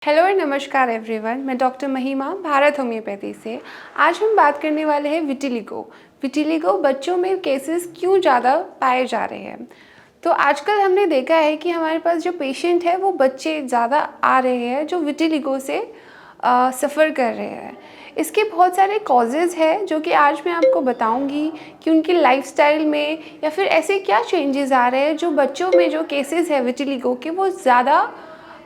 Hello और नमस्कार everyone, मैं डॉक्टर महिमा भारत होम्योपैथी से। आज हम बात करने वाले हैं विटिलिगो। विटिलिगो बच्चों में केसेस क्यों ज़्यादा पाए जा रहे हैं। तो आजकल हमने देखा है कि हमारे पास जो पेशेंट है वो बच्चे ज़्यादा आ रहे हैं जो विटिलिगो से सफ़र कर रहे हैं। इसके बहुत सारे कॉजेज़ हैं जो कि आज मैं आपको बताऊंगी कि उनकी लाइफस्टाइल में या फिर ऐसे क्या चेंजेस आ रहे हैं जो बच्चों में जो केसेस है विटिलिगो के वो ज़्यादा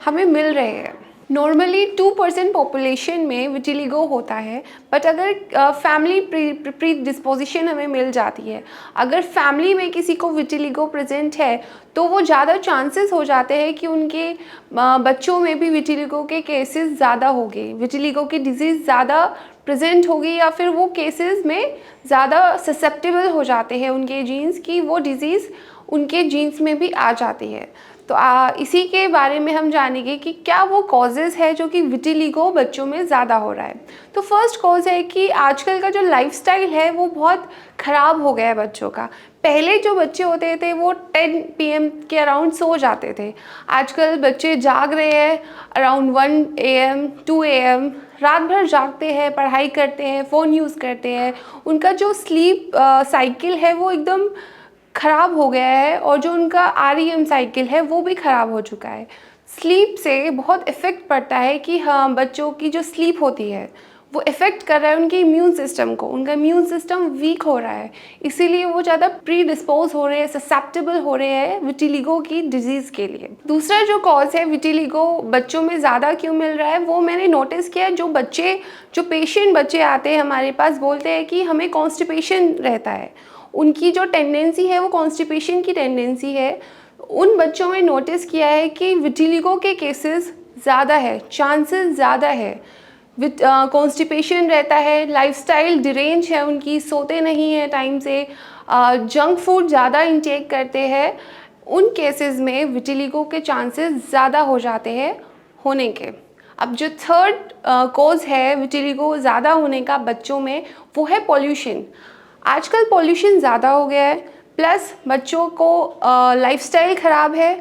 हमें मिल रहे हैं। नॉर्मली 2% पॉपुलेशन में विटिलिगो होता है, बट अगर फैमिली प्री डिस्पोजिशन हमें मिल जाती है, अगर फैमिली में किसी को विटिलिगो प्रेजेंट है तो वो ज़्यादा चांसेस हो जाते हैं कि उनके बच्चों में भी विटिलिगो के केसेस ज़्यादा होंगे, विटिलिगो की डिजीज़ ज़्यादा प्रेजेंट होगी या फिर वो केसेस में ज़्यादा ससेप्टेबल हो जाते हैं उनके जीन्स की, वो डिज़ीज़ उनके जीन्स में भी आ जाती है। तो इसी के बारे में हम जानेंगे कि क्या वो कॉजेज़ है जो कि विटिलिगो बच्चों में ज़्यादा हो रहा है। तो फर्स्ट कॉज है कि आजकल का जो लाइफस्टाइल है वो बहुत ख़राब हो गया है बच्चों का। पहले जो बच्चे होते थे वो 10 PM के अराउंड सो जाते थे। आजकल बच्चे जाग रहे हैं अराउंड 1 AM 2 AM, रात भर जागते हैं, पढ़ाई करते हैं, फ़ोन यूज़ करते हैं। उनका जो स्लीप साइकिल है वो एकदम ख़राब हो गया है और जो उनका REM साइकिल है वो भी ख़राब हो चुका है। स्लीप से बहुत इफ़ेक्ट पड़ता है कि हाँ, बच्चों की जो स्लीप होती है वो इफ़ेक्ट कर रहा है उनके इम्यून सिस्टम को, उनका इम्यून सिस्टम वीक हो रहा है, इसीलिए वो ज़्यादा प्री डिस्पोज हो रहे हैं, ससेप्टेबल हो रहे हैं विटिलिगो की डिजीज़ के लिए। दूसरा जो कॉज है विटिलिगो बच्चों में ज़्यादा क्यों मिल रहा है वो मैंने नोटिस किया है। जो पेशेंट बच्चे आते हैं हमारे पास बोलते हैं कि हमें कॉन्स्टिपेशन रहता है, उनकी जो टेंडेंसी है वो कॉन्स्टिपेशन की टेंडेंसी है। उन बच्चों में नोटिस किया है कि विटिलिगो के केसेस ज़्यादा है, चांसेस ज़्यादा है। कॉन्स्टिपेशन रहता है, लाइफस्टाइल डिरेंज है उनकी, सोते नहीं है टाइम से, जंक फूड ज़्यादा इंटेक करते हैं। उन केसेस में विटिलिगो के चांसेस ज़्यादा हो जाते हैं होने के। अब जो थर्ड कॉज है विटिलिगो ज़्यादा होने का बच्चों में वो है पॉल्यूशन। आजकल पॉल्यूशन ज़्यादा हो गया है, प्लस बच्चों को लाइफस्टाइल ख़राब है,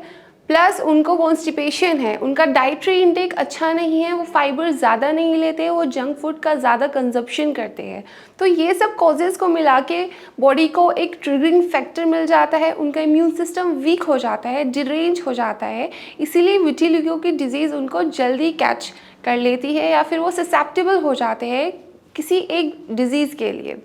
प्लस उनको कॉन्स्टिपेशन है, उनका डाइटरी इंटेक अच्छा नहीं है, वो फाइबर ज़्यादा नहीं लेते, वो जंक फूड का ज़्यादा कंजप्शन करते हैं। तो ये सब कॉजेज़ को मिला के बॉडी को एक ट्रिगरिंग फैक्टर मिल जाता है, उनका इम्यून सिस्टम वीक हो जाता है, डिरेंज हो जाता है, इसीलिए विटिलिगो की डिज़ीज़ उनको जल्दी कैच कर लेती है या फिर वो ससेप्टेबल हो जाते हैं किसी एक डिज़ीज़ के लिए।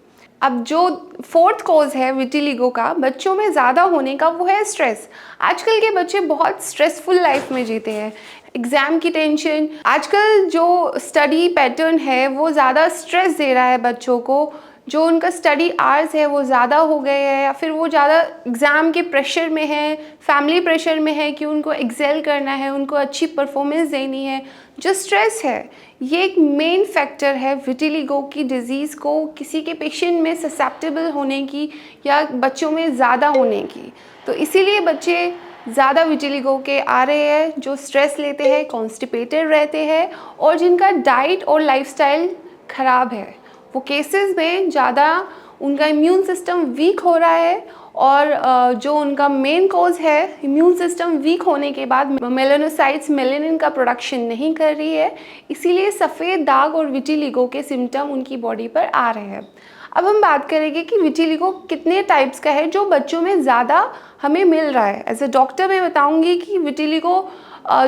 अब जो फोर्थ कॉज है विटिलिगो का बच्चों में ज़्यादा होने का वो है स्ट्रेस। आजकल के बच्चे बहुत स्ट्रेसफुल लाइफ में जीते हैं, एग्ज़ाम की टेंशन, आजकल जो स्टडी पैटर्न है वो ज़्यादा स्ट्रेस दे रहा है बच्चों को। जो उनका स्टडी आवर्स है वो ज़्यादा हो गए हैं या फिर वो ज़्यादा एग्ज़ाम के प्रेशर में है, फैमिली प्रेशर में है कि उनको एक्सेल करना है, उनको अच्छी परफॉर्मेंस देनी है। जो स्ट्रेस है ये एक मेन फैक्टर है विटिलिगो की डिज़ीज़ को किसी के पेशेंट में ससेप्टेबल होने की या बच्चों में ज़्यादा होने की। तो इसीलिए बच्चे ज़्यादा विटिलिगो के आ रहे हैं जो स्ट्रेस लेते हैं, कॉन्स्टिपेटेड रहते हैं और जिनका डाइट और लाइफस्टाइल ख़राब है। वो केसेस में ज़्यादा उनका इम्यून सिस्टम वीक हो रहा है और जो उनका मेन कॉज है इम्यून सिस्टम वीक होने के बाद मेलानोसाइट्स मेलानिन का प्रोडक्शन नहीं कर रही है, इसीलिए सफ़ेद दाग और विटिलिगो के सिम्टम उनकी बॉडी पर आ रहे हैं। अब हम बात करेंगे कि विटिलिगो कितने टाइप्स का है जो बच्चों में ज़्यादा हमें मिल रहा है। एज अ डॉक्टर मैं बताऊंगी कि विटिलिगो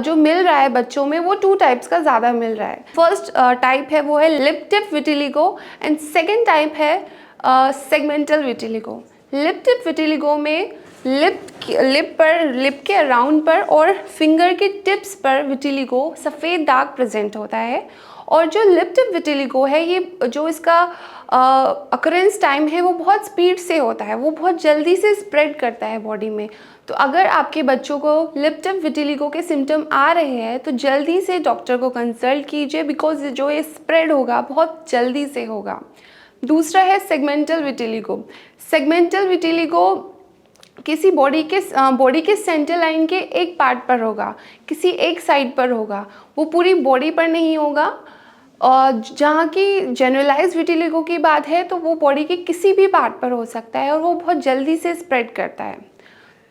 जो मिल रहा है बच्चों में वो 2 टाइप्स का ज़्यादा मिल रहा है। फर्स्ट टाइप है वो है lip tip vitiligo and second type है segmental vitiligo. Lip tip vitiligo में लिप के अराउंड पर और फिंगर के टिप्स पर विटिलिगो सफ़ेद दाग प्रेजेंट होता है। और जो लिप टिप विटिलिगो है ये जो इसका अकरेंस टाइम है वो बहुत स्पीड से होता है, वो बहुत जल्दी से स्प्रेड करता है बॉडी में। तो अगर आपके बच्चों को लिप टिप विटिलिगो के सिम्टम आ रहे हैं तो जल्दी से डॉक्टर को कंसल्ट कीजिए, बिकॉज जो ये स्प्रेड होगा बहुत जल्दी से होगा। दूसरा है सेगमेंटल विटिलिगो। सेगमेंटल विटिलिगो किसी बॉडी के सेंटर लाइन के एक पार्ट पर होगा, किसी एक साइड पर होगा, वो पूरी बॉडी पर नहीं होगा। और जहाँ की जनरलाइज विटिलिगो की बात है तो वो बॉडी के किसी भी पार्ट पर हो सकता है और वो बहुत जल्दी से स्प्रेड करता है।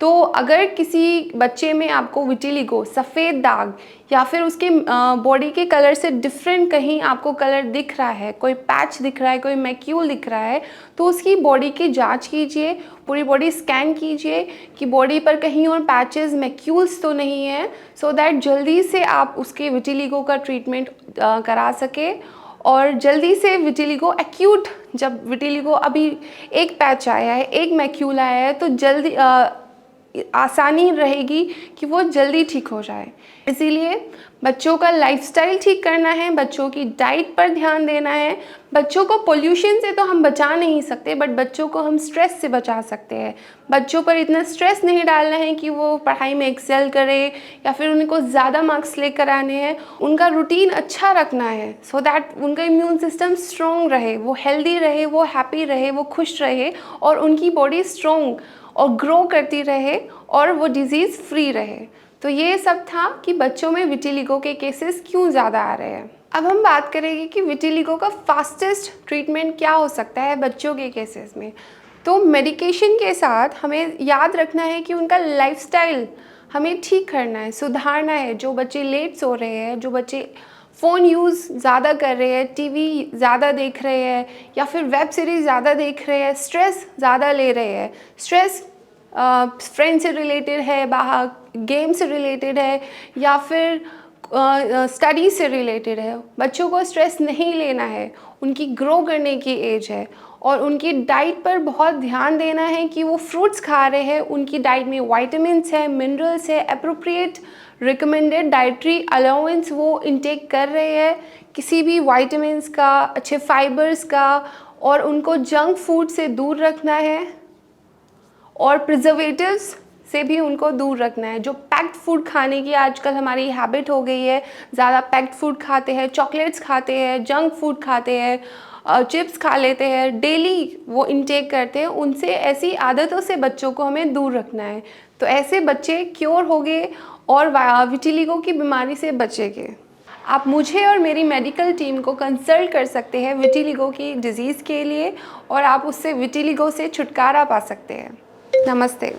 तो अगर किसी बच्चे में आपको विटिलिगो, सफ़ेद दाग या फिर उसके बॉडी के कलर से डिफरेंट कहीं आपको कलर दिख रहा है, कोई पैच दिख रहा है, कोई मैक्यूल दिख रहा है, तो उसकी बॉडी की जांच कीजिए, पूरी बॉडी स्कैन कीजिए कि बॉडी पर कहीं और पैचेस, मैक्यूल्स तो नहीं है, सो दैट जल्दी से आप उसके विटिलिगो का ट्रीटमेंट करा सके। और जल्दी से विटिलिगो एक्यूट, जब विटिलिगो अभी एक पैच आया है, एक मैक्यूल आया है, तो जल्दी आसानी रहेगी कि वो जल्दी ठीक हो जाए। इसीलिए बच्चों का लाइफस्टाइल ठीक करना है, बच्चों की डाइट पर ध्यान देना है। बच्चों को पोल्यूशन से तो हम बचा नहीं सकते, बट बच्चों को हम स्ट्रेस से बचा सकते हैं। बच्चों पर इतना स्ट्रेस नहीं डालना है कि वो पढ़ाई में एक्सेल करे या फिर उनको ज़्यादा मार्क्स लेकर आने हैं। उनका रूटीन अच्छा रखना है सो दैट उनका इम्यून सिस्टम स्ट्रॉन्ग रहे, वो हेल्दी रहे, वो हैप्पी रहे, वो खुश रहे और उनकी बॉडी स्ट्रॉन्ग और ग्रो करती रहे और वो डिज़ीज़ फ्री रहे। तो ये सब था कि बच्चों में विटिलिगो के केसेस क्यों ज़्यादा आ रहे हैं। अब हम बात करेंगे कि विटिलिगो का फास्टेस्ट ट्रीटमेंट क्या हो सकता है बच्चों के केसेस में। तो मेडिकेशन के साथ हमें याद रखना है कि उनका लाइफस्टाइल हमें ठीक करना है, सुधारना है। जो बच्चे लेट सो रहे हैं, जो बच्चे फ़ोन यूज़ ज़्यादा कर रहे हैं, टीवी ज़्यादा देख रहे हैं या फिर वेब सीरीज़ ज़्यादा देख रहे हैं, स्ट्रेस ज़्यादा ले रहे हैं, स्ट्रेस फ्रेंड से रिलेटेड है, बाहर गेम से रिलेटेड है या फिर स्टडी से रिलेटेड है। बच्चों को स्ट्रेस नहीं लेना है, उनकी ग्रो करने की एज है और उनकी डाइट पर बहुत ध्यान देना है कि वो फ्रूट्स खा रहे हैं, उनकी डाइट में विटामिन्स है, मिनरल्स है, एप्रोप्रिएट रिकमेंडेड डाइटरी अलाउंस वो इनटेक कर रहे हैं, किसी भी विटामिन्स का, अच्छे फाइबर्स का, और उनको जंक फूड से दूर रखना है और प्रिजर्वेटिव्स से भी उनको दूर रखना है। जो पैक्ड फूड खाने की आजकल हमारी हैबिट हो गई है, ज़्यादा पैक्ड फूड खाते हैं, चॉकलेट्स खाते हैं, जंक फूड खाते हैं, चिप्स खा लेते हैं, डेली वो इनटेक करते हैं, उनसे ऐसी आदतों से बच्चों को हमें दूर रखना है। तो ऐसे बच्चे क्योर हो गए और विटिलिगो की बीमारी से बचेंगे। आप मुझे और मेरी मेडिकल टीम को कंसल्ट कर सकते हैं विटिलिगो की डिज़ीज़ के लिए और आप उससे विटिलिगो से छुटकारा पा सकते हैं। नमस्ते।